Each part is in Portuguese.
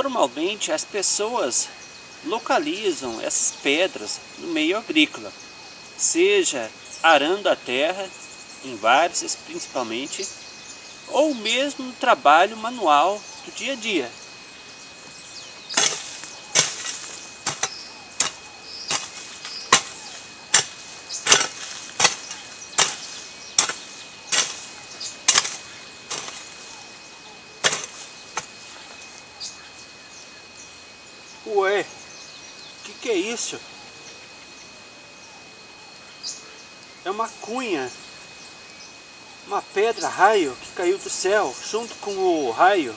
Normalmente as pessoas localizam essas pedras no meio agrícola, seja arando a terra, em várzeas principalmente, ou mesmo no trabalho manual do dia a dia. Ué, que é isso? É uma cunha, uma pedra raio que caiu do céu junto com o raio.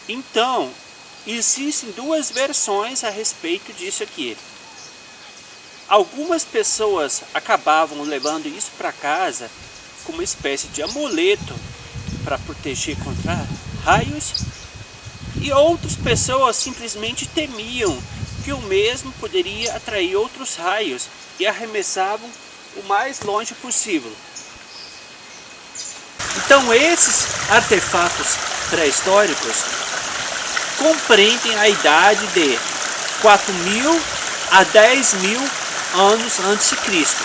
Então, existem duas versões a respeito disso aqui. Algumas pessoas acabavam levando isso para casa como uma espécie de amuleto para proteger contra raios, e outras pessoas simplesmente temiam que o mesmo poderia atrair outros raios e arremessavam o mais longe possível. Então esses artefatos pré-históricos compreendem a idade de 4.000 a 10.000 anos antes de Cristo.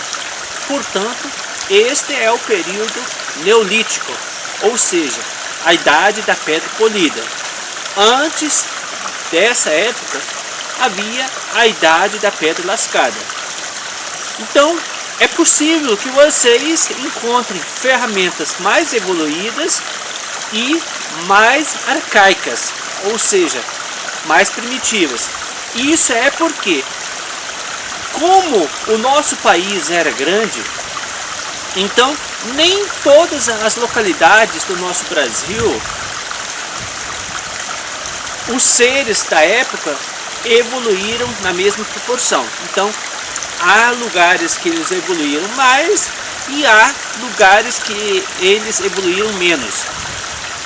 Portanto, este é o período neolítico, ou seja, a idade da pedra polida. Antes dessa época havia a idade da pedra lascada. Então é possível que vocês encontrem ferramentas mais evoluídas e mais arcaicas, ou seja, mais primitivas. Isso é porque, como o nosso país era grande, então nem todas as localidades do nosso Brasil, os seres da época evoluíram na mesma proporção. Então há lugares que eles evoluíram mais e há lugares que eles evoluíram menos.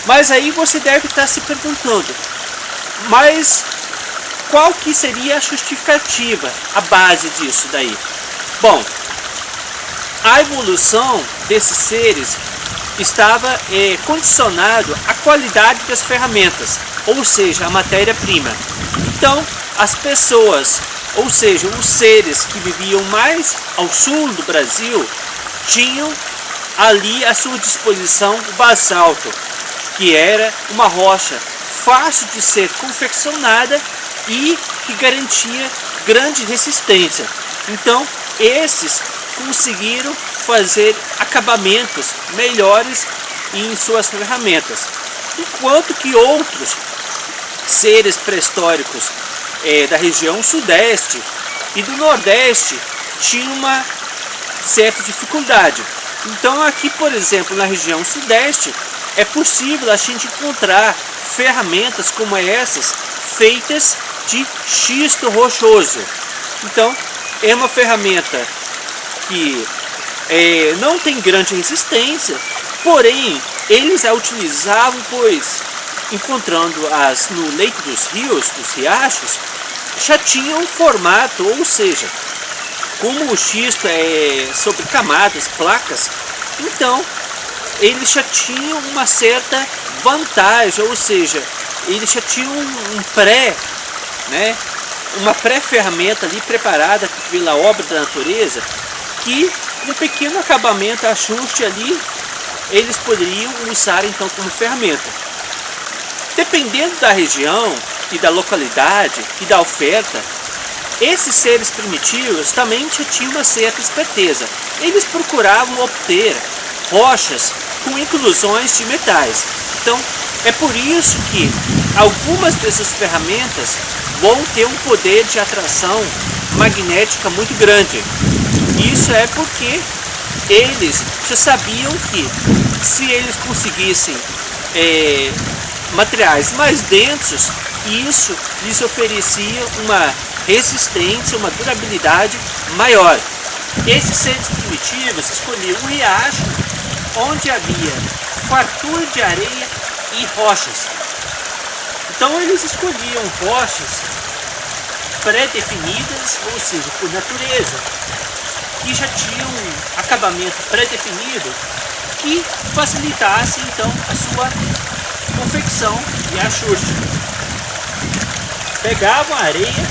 Mas aí você deve estar se perguntando, mas qual que seria a justificativa, a base disso daí? Bom, a evolução desses seres estava condicionado à qualidade das ferramentas, ou seja, a matéria-prima. Então, as pessoas, ou seja, os seres que viviam mais ao sul do Brasil, tinham ali à sua disposição o basalto, que era uma rocha fácil de ser confeccionada e que garantia grande resistência. Então, esses conseguiram fazer acabamentos melhores em suas ferramentas, enquanto que outros seres pré-históricos da região sudeste e do nordeste tinham uma certa dificuldade. Então aqui, por exemplo, na região sudeste, é possível a gente encontrar ferramentas como essas, feitas de xisto rochoso. Então é uma ferramenta que não tem grande resistência, porém eles a utilizavam, pois encontrando-as no leito dos rios, dos riachos, já tinham um formato, ou seja, como o xisto é sobre camadas, placas, então eles já tinham uma certa vantagem, ou seja, eles já tinham uma pré-ferramenta ali preparada pela obra da natureza, que um pequeno acabamento, ajuste ali, eles poderiam usar então como ferramenta. Dependendo da região e da localidade e da oferta, esses seres primitivos também já tinham uma certa esperteza. Eles procuravam obter rochas com inclusões de metais. Então é por isso que algumas dessas ferramentas vão ter um poder de atração magnética muito grande. Isso é porque eles já sabiam que se eles conseguissem materiais mais densos, isso lhes oferecia uma resistência, uma durabilidade maior. Esses seres primitivos escolhiam um riacho onde havia fartura de areia e rochas. Então eles escolhiam rochas pré-definidas, ou seja, por natureza, que já tinham um acabamento pré-definido, e facilitasse então a sua confecção e ajuste. Pegavam a areia,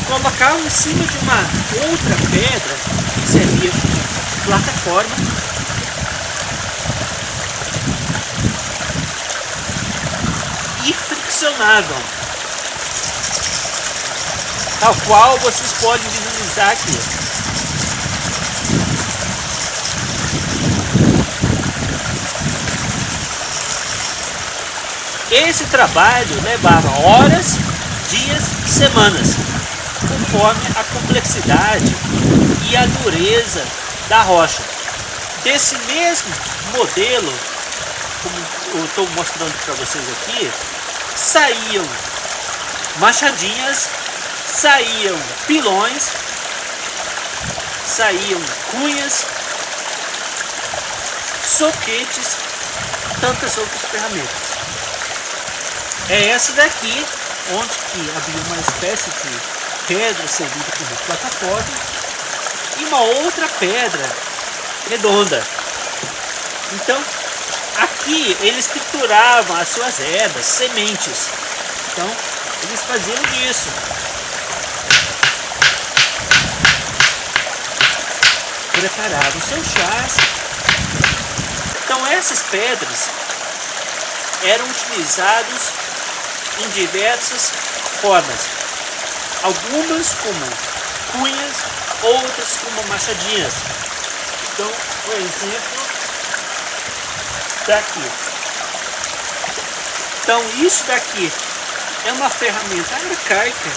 colocavam em cima de uma outra pedra que servia como plataforma, e friccionavam, tal qual vocês podem visualizar aqui. Esse trabalho levava horas, dias, semanas, conforme a complexidade e a dureza da rocha. Desse mesmo modelo, como eu estou mostrando para vocês aqui, saíam machadinhas, saíam pilões, saíam cunhas, soquetes, tantas outras ferramentas. É essa daqui, onde que havia uma espécie de pedra servida como plataforma e uma outra pedra redonda. Então, aqui eles trituravam as suas ervas, sementes. Então, eles faziam isso. Preparavam seus chás. Então, essas pedras eram utilizadas em diversas formas. Algumas como cunhas, outras como machadinhas. Então, por exemplo, daqui. Então, isso daqui é uma ferramenta arcaica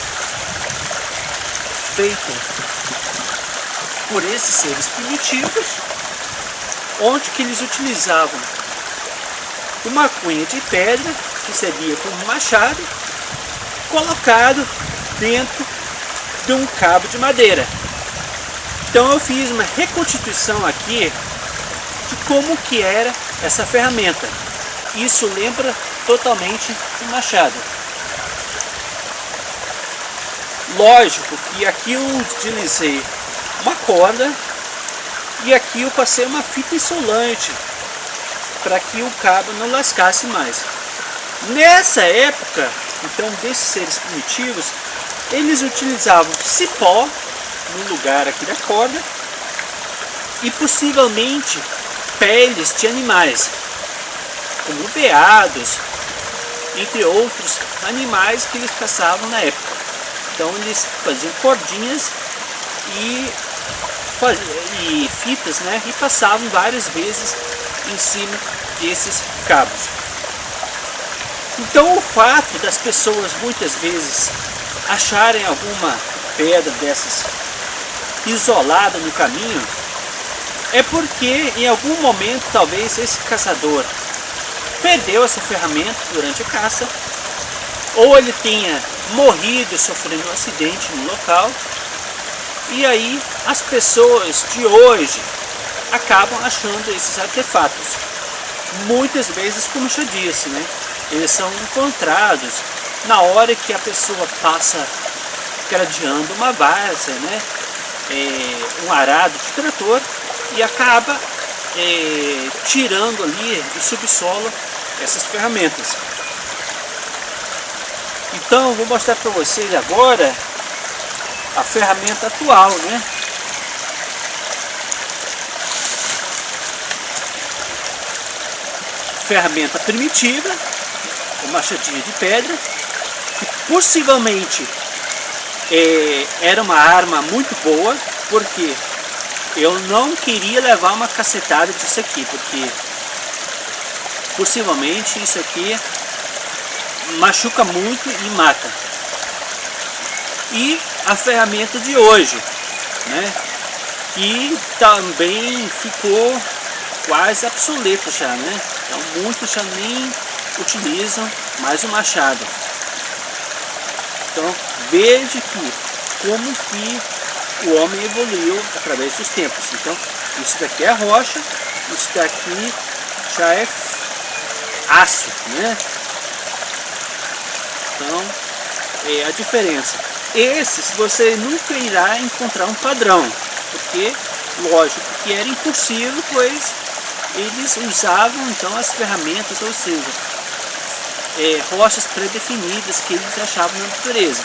feita por esses seres primitivos, onde que eles utilizavam uma cunha de pedra que servia como machado, colocado dentro de um cabo de madeira. Então eu fiz uma reconstituição aqui de como que era essa ferramenta. Isso lembra totalmente um machado. Lógico que aqui eu utilizei uma corda e aqui eu passei uma fita isolante para que o cabo não lascasse mais. Nessa época, então, desses seres primitivos, eles utilizavam cipó no lugar aqui da corda e possivelmente peles de animais, como veados, entre outros animais que eles caçavam na época. Então eles faziam cordinhas e fitas, né, e passavam várias vezes em cima desses cabos. Então o fato das pessoas muitas vezes acharem alguma pedra dessas isolada no caminho é porque em algum momento talvez esse caçador perdeu essa ferramenta durante a caça, ou ele tenha morrido sofrendo um acidente no local, e aí as pessoas de hoje acabam achando esses artefatos. Muitas vezes, como eu já disse, né, eles são encontrados na hora que a pessoa passa gradeando uma várzea, né, um arado de trator, e acaba tirando ali do subsolo essas ferramentas. Então eu vou mostrar para vocês agora a ferramenta atual, né? Ferramenta primitiva, com machadinha de pedra, que possivelmente era uma arma muito boa, porque eu não queria levar uma cacetada disso aqui, porque possivelmente isso aqui machuca muito e mata. E a ferramenta de hoje, né, que também ficou quase obsoleto já, né? Então muitos já nem utilizam mais o machado. Então veja que como que o homem evoluiu através dos tempos. Então isso daqui é rocha, isso daqui já é aço, né? Então é a diferença. esses você nunca irá encontrar um padrão, porque, lógico, que era impossível, pois eles usavam então as ferramentas, ou seja, rochas predefinidas que eles achavam na natureza.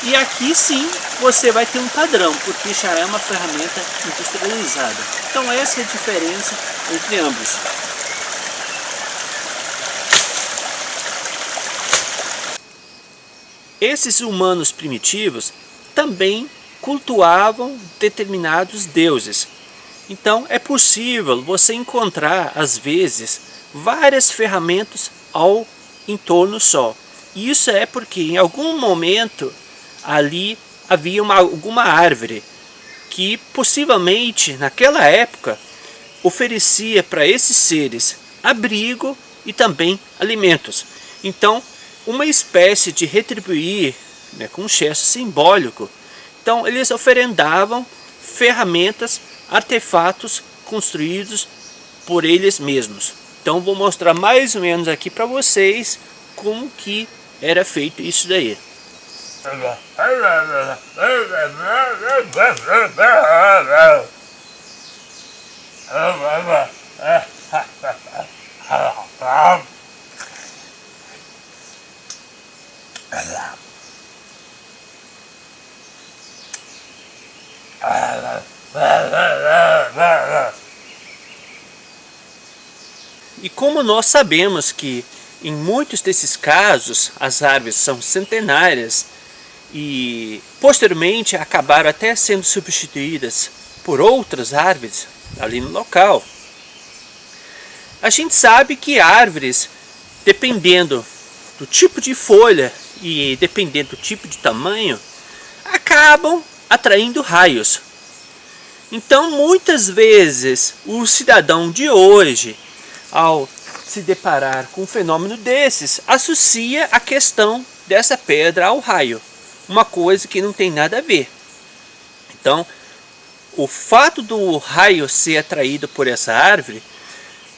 E aqui sim você vai ter um padrão, porque já é uma ferramenta industrializada. Então essa é a diferença entre ambos. Esses humanos primitivos também cultuavam determinados deuses. Então é possível você encontrar às vezes várias ferramentas ao entorno só. Isso é porque em algum momento ali havia alguma árvore que possivelmente naquela época oferecia para esses seres abrigo e também alimentos. Então uma espécie de retribuir, né, com um gesto simbólico. Então eles oferendavam ferramentas, artefatos construídos por eles mesmos. Então vou mostrar mais ou menos aqui para vocês como que era feito isso daí. E como nós sabemos que em muitos desses casos as árvores são centenárias e posteriormente acabaram até sendo substituídas por outras árvores ali no local, a gente sabe que árvores, dependendo do tipo de folha e dependendo do tipo de tamanho, acabam atraindo raios. Então muitas vezes o cidadão de hoje, ao se deparar com um fenômeno desses, associa a questão dessa pedra ao raio, uma coisa que não tem nada a ver. Então o fato do raio ser atraído por essa árvore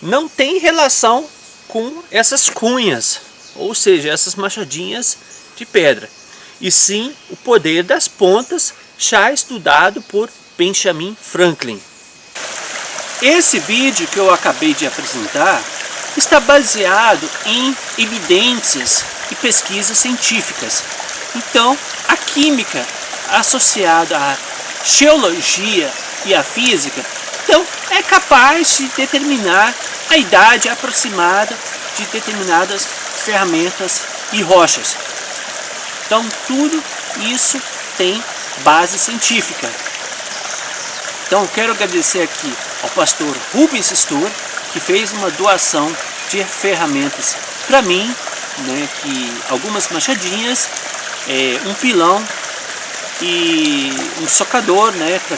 não tem relação com essas cunhas, ou seja, essas machadinhas de pedra, e sim o poder das pontas, já estudado por Benjamin Franklin. Esse vídeo que eu acabei de apresentar está baseado em evidências e pesquisas científicas. Então, a química associada à geologia e à física, então, é capaz de determinar a idade aproximada de determinadas ferramentas e rochas. Então, tudo isso tem base científica. Então, eu quero agradecer aqui ao pastor Rubens Stur, que fez uma doação de ferramentas para mim, né, que algumas machadinhas, um pilão e um socador, né, para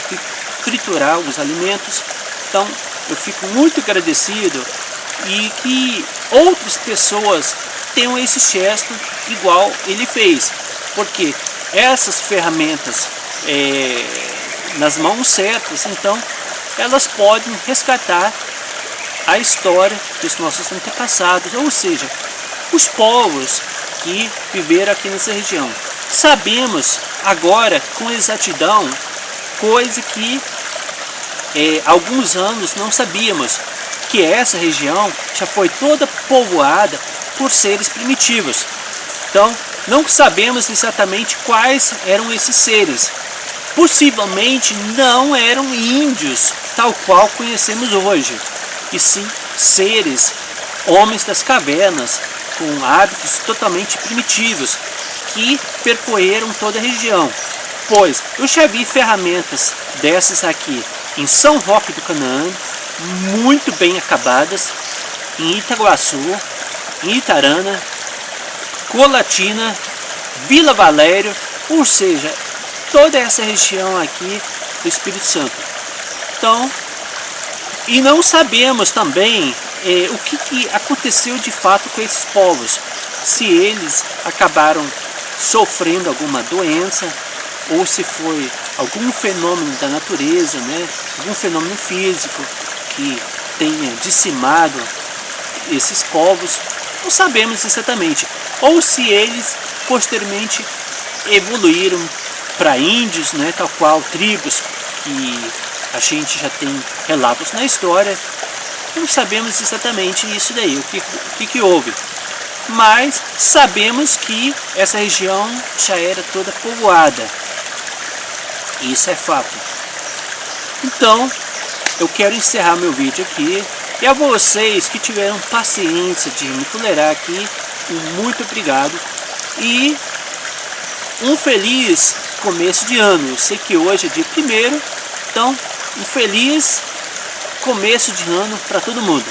triturar os alimentos. Então eu fico muito agradecido e que outras pessoas tenham esse gesto igual ele fez, porque essas ferramentas nas mãos certas, então elas podem resgatar a história dos nossos antepassados, ou seja, os povos que viveram aqui nessa região. Sabemos agora com exatidão coisa que há alguns anos não sabíamos, que essa região já foi toda povoada por seres primitivos. Então não sabemos exatamente quais eram esses seres. Possivelmente não eram índios tal qual conhecemos hoje, e sim seres, homens das cavernas, com hábitos totalmente primitivos, que percorreram toda a região. Pois eu já vi ferramentas dessas aqui em São Roque do Canaã, muito bem acabadas, em Itaguaçu, em Itarana, Colatina, Vila Valério, ou seja, toda essa região aqui do Espírito Santo. Então, e não sabemos também o que aconteceu de fato com esses povos, se eles acabaram sofrendo alguma doença, ou se foi algum fenômeno da natureza, né? Algum fenômeno físico que tenha dizimado esses povos, não sabemos exatamente, ou se eles posteriormente evoluíram para índios, né, tal qual tribos que a gente já tem relatos na história. Não sabemos exatamente isso daí, o que houve. Mas sabemos que essa região já era toda povoada. Isso é fato. Então, eu quero encerrar meu vídeo aqui. E a vocês que tiveram paciência de me tolerar aqui, muito obrigado. E um feliz começo de ano. Eu sei que hoje é dia 1º, então um feliz começo de ano para todo mundo.